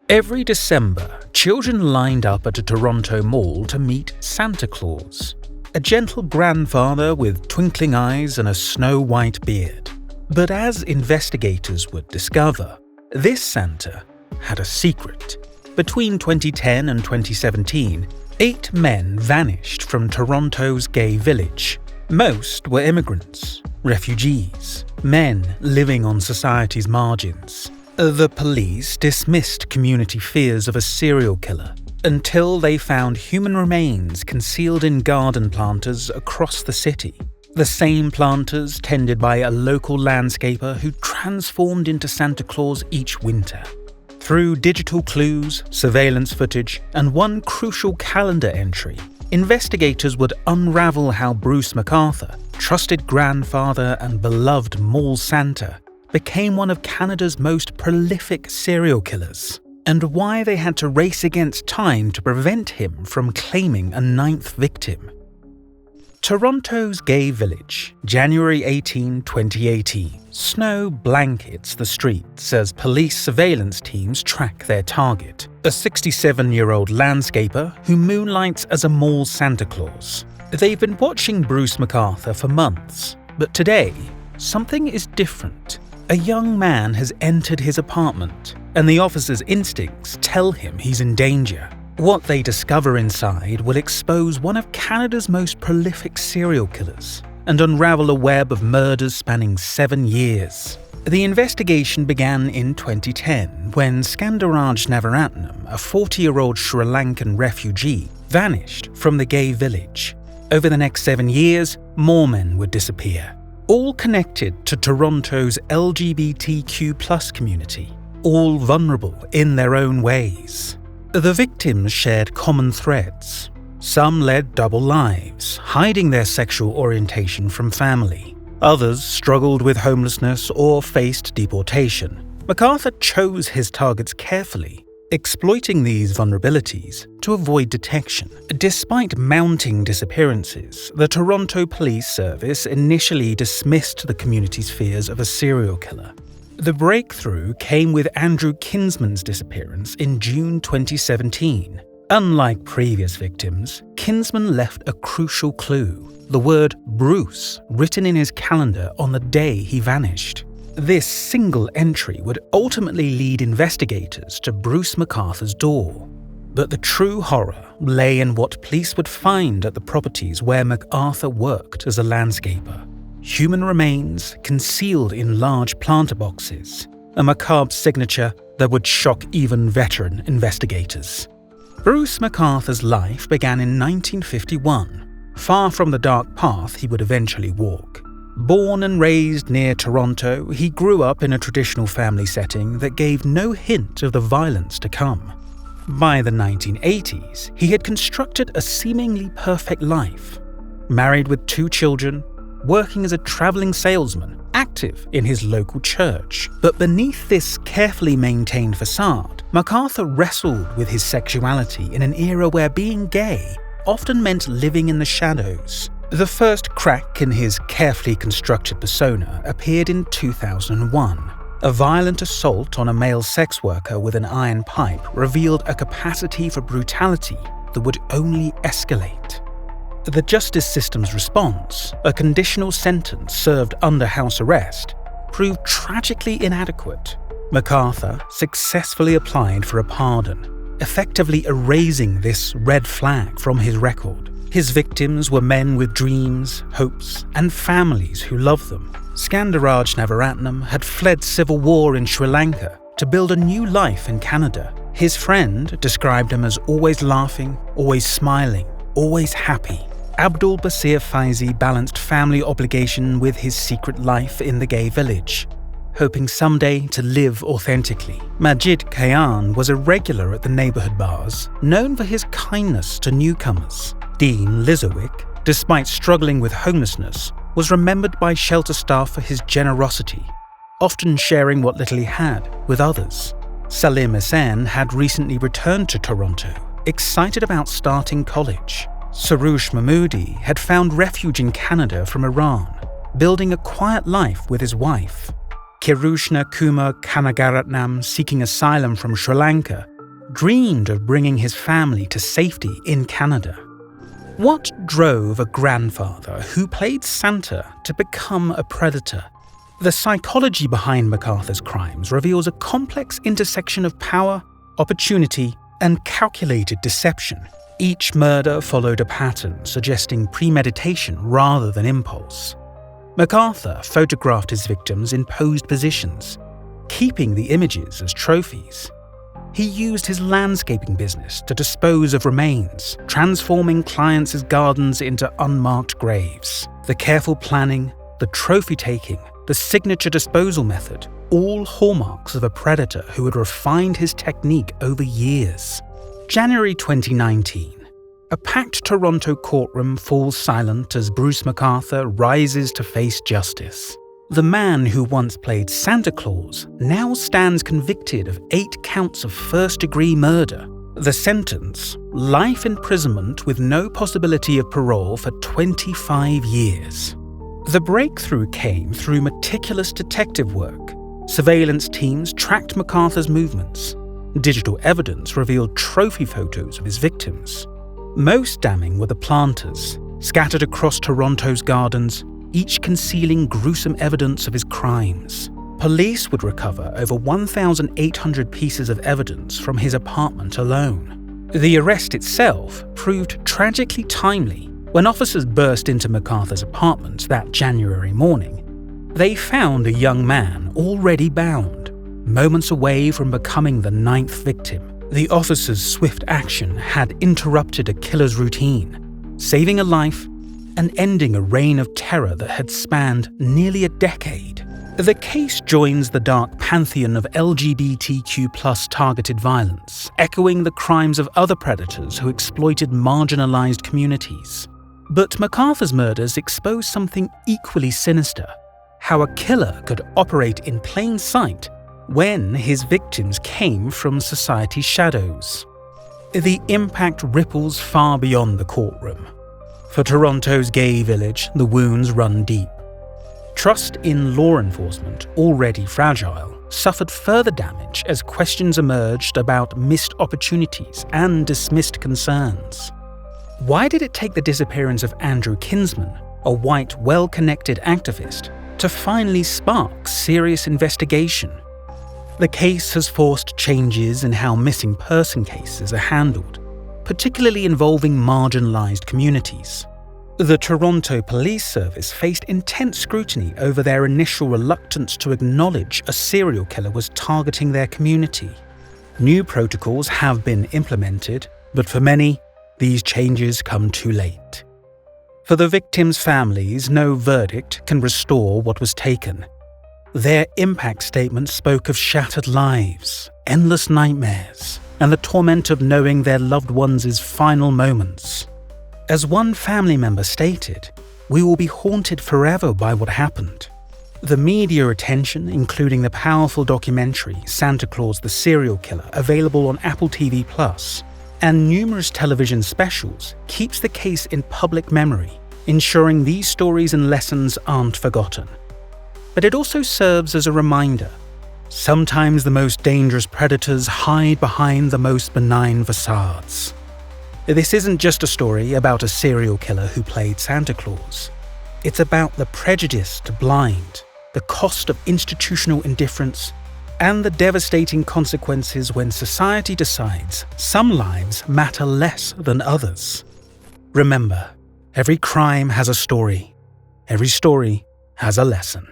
Every December, children lined up at a Toronto mall to meet Santa Claus, a gentle grandfather with twinkling eyes and a snow-white beard. But as investigators would discover, this Santa had a secret. Between 2010 and 2017, 8 men vanished from Toronto's gay village. Most were immigrants, refugees, men living on society's margins. The police dismissed community fears of a serial killer until they found human remains concealed in garden planters across the city. The same planters tended by a local landscaper who transformed into Santa Claus each winter. Through digital clues, surveillance footage, and one crucial calendar entry, investigators would unravel how Bruce MacArthur, trusted grandfather and beloved mall Santa, became one of Canada's most prolific serial killers, and why they had to race against time to prevent him from claiming a 9th victim. Toronto's gay village, January 18, 2018. Snow blankets the streets as police surveillance teams track their target, a 67-year-old landscaper who moonlights as a mall Santa Claus. They've been watching Bruce MacArthur for months, but today, something is different. A young man has entered his apartment, and the officer's instincts tell him he's in danger. What they discover inside will expose one of Canada's most prolific serial killers and unravel a web of murders spanning 7 years. The investigation began in 2010 when Skandaraj Navaratnam, a 40-year-old Sri Lankan refugee, vanished from the gay village. Over the next 7 years, more men would disappear, all connected to Toronto's LGBTQ+ community, all vulnerable in their own ways. The victims shared common threads. Some led double lives, hiding their sexual orientation from family. Others struggled with homelessness or faced deportation. MacArthur chose his targets carefully, exploiting these vulnerabilities to avoid detection. Despite mounting disappearances, the Toronto Police Service initially dismissed the community's fears of a serial killer. The breakthrough came with Andrew Kinsman's disappearance in June 2017. Unlike previous victims, Kinsman left a crucial clue: the word Bruce written in his calendar on the day he vanished. This single entry would ultimately lead investigators to Bruce MacArthur's door. But the true horror lay in what police would find at the properties where MacArthur worked as a landscaper. Human remains concealed in large planter boxes, a macabre signature that would shock even veteran investigators. Bruce MacArthur's life began in 1951, far from the dark path he would eventually walk. Born and raised near Toronto, he grew up in a traditional family setting that gave no hint of the violence to come. By the 1980s, he had constructed a seemingly perfect life. Married with 2 children, working as a traveling salesman, active in his local church. But beneath this carefully maintained facade, MacArthur wrestled with his sexuality in an era where being gay often meant living in the shadows. The first crack in his carefully constructed persona appeared in 2001. A violent assault on a male sex worker with an iron pipe revealed a capacity for brutality that would only escalate. The justice system's response, a conditional sentence served under house arrest, proved tragically inadequate. MacArthur successfully applied for a pardon, effectively erasing this red flag from his record. His victims were men with dreams, hopes, and families who loved them. Skandaraj Navaratnam had fled civil war in Sri Lanka to build a new life in Canada. His friend described him as always laughing, always smiling, always happy. Abdul Basir Faizi balanced family obligation with his secret life in the gay village, hoping someday to live authentically. Majid Kayan was a regular at the neighborhood bars, known for his kindness to newcomers. Dean Lizowick, despite struggling with homelessness, was remembered by shelter staff for his generosity, often sharing what little he had with others. Salim Hussain had recently returned to Toronto, excited about starting college. Saroush Mahmoodi had found refuge in Canada from Iran, building a quiet life with his wife. Kirushna Kumar Kanagaratnam, seeking asylum from Sri Lanka, dreamed of bringing his family to safety in Canada. What drove a grandfather who played Santa to become a predator? The psychology behind MacArthur's crimes reveals a complex intersection of power, opportunity, and calculated deception. Each murder followed a pattern suggesting premeditation rather than impulse. MacArthur photographed his victims in posed positions, keeping the images as trophies. He used his landscaping business to dispose of remains, transforming clients' gardens into unmarked graves. The careful planning, the trophy-taking, the signature disposal method, all hallmarks of a predator who had refined his technique over years. January 2019. A packed Toronto courtroom falls silent as Bruce MacArthur rises to face justice. The man who once played Santa Claus now stands convicted of 8 counts of first-degree murder. The sentence: life imprisonment with no possibility of parole for 25 years. The breakthrough came through meticulous detective work. Surveillance teams tracked MacArthur's movements. Digital evidence revealed trophy photos of his victims. Most damning were the planters, scattered across Toronto's gardens, each concealing gruesome evidence of his crimes. Police would recover over 1,800 pieces of evidence from his apartment alone. The arrest itself proved tragically timely. When officers burst into MacArthur's apartment that January morning, they found a young man already bound, moments away from becoming the 9th victim. The officers' swift action had interrupted a killer's routine, saving a life and ending a reign of terror that had spanned nearly a decade. The case joins the dark pantheon of LGBTQ+ targeted violence, echoing the crimes of other predators who exploited marginalized communities. But MacArthur's murders expose something equally sinister: how a killer could operate in plain sight when his victims came from society's shadows. The impact ripples far beyond the courtroom. For Toronto's gay village, the wounds run deep. Trust in law enforcement, already fragile, suffered further damage as questions emerged about missed opportunities and dismissed concerns. Why did it take the disappearance of Andrew Kinsman, a white, well-connected activist, to finally spark serious investigation? The case has forced changes in how missing person cases are handled, particularly involving marginalized communities. The Toronto Police Service faced intense scrutiny over their initial reluctance to acknowledge a serial killer was targeting their community. New protocols have been implemented, but for many, these changes come too late. For the victims' families, no verdict can restore what was taken. Their impact statement spoke of shattered lives, endless nightmares, and the torment of knowing their loved ones' final moments. As one family member stated, "We will be haunted forever by what happened." The media attention, including the powerful documentary Santa Claus the Serial Killer, available on Apple TV+, and numerous television specials, keeps the case in public memory, ensuring these stories and lessons aren't forgotten. But it also serves as a reminder: sometimes the most dangerous predators hide behind the most benign facades. This isn't just a story about a serial killer who played Santa Claus. It's about the prejudice to blind, the cost of institutional indifference, and the devastating consequences when society decides some lives matter less than others. Remember, every crime has a story. Every story has a lesson.